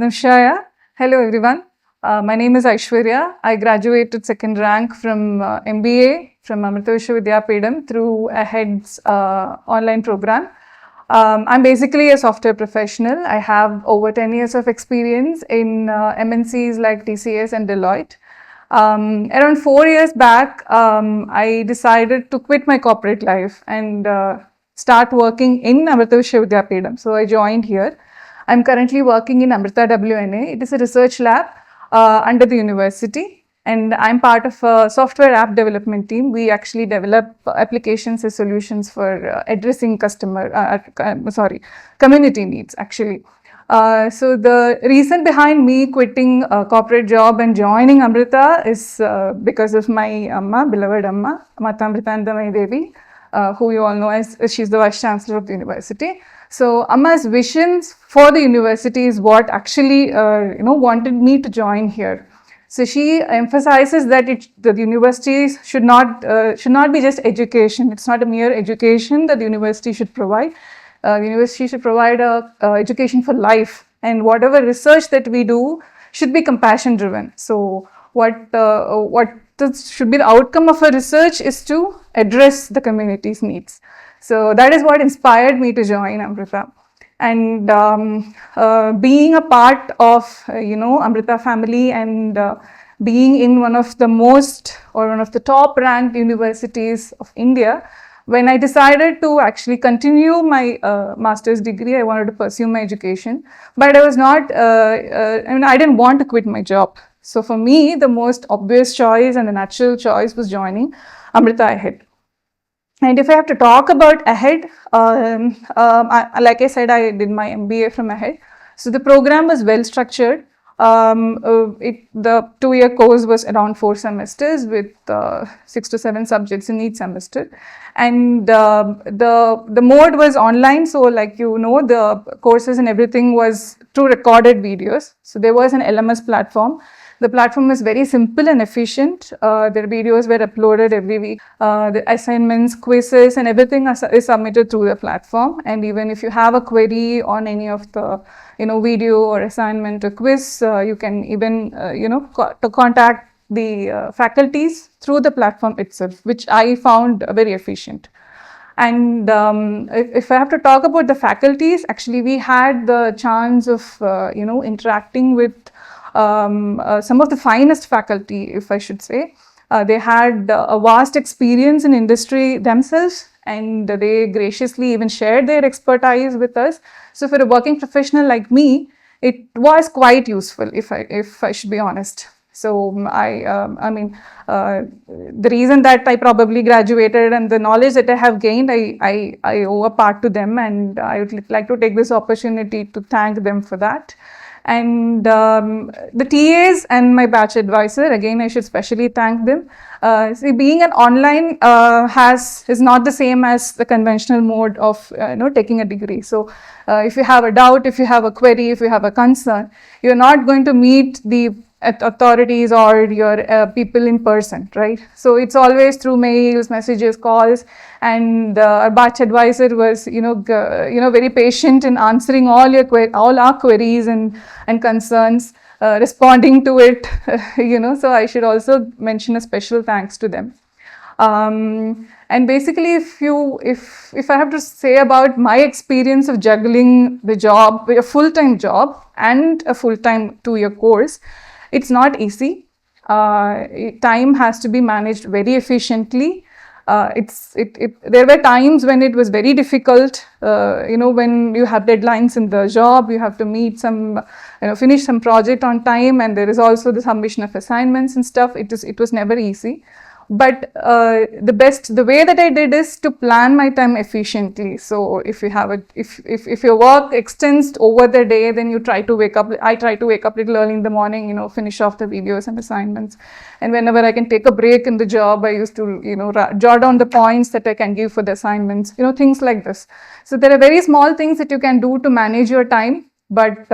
Navshaya. Hello everyone. My name is Aishwarya. I graduated second rank from MBA from Amrita Vidyapedam through AHEAD's online program. I'm basically a software professional. I have over 10 years of experience in MNCs like TCS and Deloitte. Around 4 years back, I decided to quit my corporate life and start working in Amrita Vidyapedam. So I joined here. I'm currently working in Amrita WNA. It is a research lab under the university, and I'm part of a software app development team. We actually develop applications and solutions for addressing community needs actually. So the reason behind me quitting a corporate job and joining Amrita is because of my Amma, beloved Amma, Mata Amritanandamayi Devi, who you all know as she's the Vice Chancellor of the university. So Amma's visions for the university is what actually wanted me to join here. So she emphasizes that the universities should not be just education. It's not a mere education that the university should provide. The university should provide education for life, and whatever research that we do should be compassion driven. So what should be the outcome of a research is to address the community's needs. So that is what inspired me to join Amrita. And being a part of Amrita family and being in one of the top ranked universities of India, when I decided to actually continue my master's degree, I wanted to pursue my education, but I was not, I didn't want to quit my job. So for me, the most obvious choice and the natural choice was joining Amrita AHEAD. And if I have to talk about AHEAD, like I said, I did my MBA from AHEAD. So the program was well structured. The 2-year course was around 4 semesters with 6 to 7 subjects in each semester. And the mode was online. So the courses and everything was through recorded videos. So there was an LMS platform. The platform was very simple and efficient. Their videos were uploaded every week. The assignments, quizzes, and everything is submitted through the platform. And even if you have a query on any of the, video or assignment or quiz, you can even, contact the faculties through the platform itself, which I found very efficient. And if I have to talk about the faculties, actually we had the chance of, interacting with some of the finest faculty, if I should say. They had a vast experience in industry themselves, and they graciously even shared their expertise with us. So for a working professional like me, it was quite useful, if I should be honest. So the reason that I probably graduated and the knowledge that I have gained, I owe a part to them, and I would like to take this opportunity to thank them for that. And the TAs and my batch advisor, again, I should specially thank them. See, being an online is not the same as the conventional mode of taking a degree. So if you have a doubt, if you have a query, if you have a concern, you're not going to meet the authorities or your people in person, right? So it's always through mails, messages, calls, and our batch advisor was very patient in answering all our queries and concerns, responding to it. So I should also mention a special thanks to them. And basically, if I have to say about my experience of juggling the job, a full-time job and a full-time 2-year course, it's not easy. Time has to be managed very efficiently. There were times when it was very difficult. When you have deadlines in the job, you have to meet finish some project on time, and there is also the submission of assignments and stuff. It was never easy. But the way that I did is to plan my time efficiently. So if your work extends over the day, then I try to wake up little early in the morning, finish off the videos and assignments. And whenever I can take a break in the job, I used to, jot down the points that I can give for the assignments, things like this. So there are very small things that you can do to manage your time. But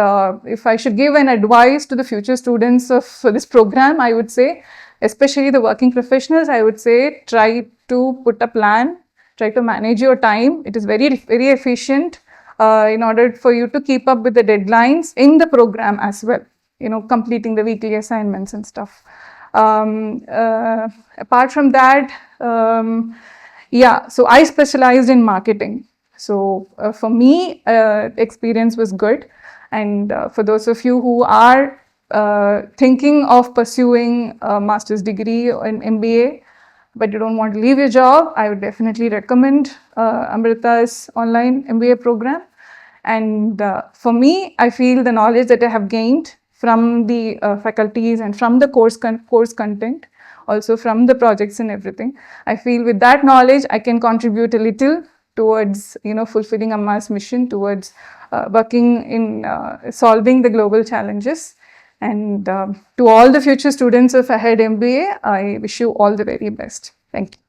if I should give an advice to the future students of this program, I would say, especially the working professionals, I would say try to put a plan, try to manage your time. It is very, very efficient. in order for you to keep up with the deadlines in the program as well, completing the weekly assignments and stuff. Apart from that, so I specialized in marketing. So for me, experience was good. And for those of you who are thinking of pursuing a master's degree in MBA, but you don't want to leave your job, I would definitely recommend Amrita's online MBA program. And for me, I feel the knowledge that I have gained from the faculties and from the course content, also from the projects and everything, I feel with that knowledge, I can contribute a little towards, fulfilling Amma's mission, towards working in solving the global challenges. And to all the future students of Ahead MBA, I wish you all the very best. Thank you.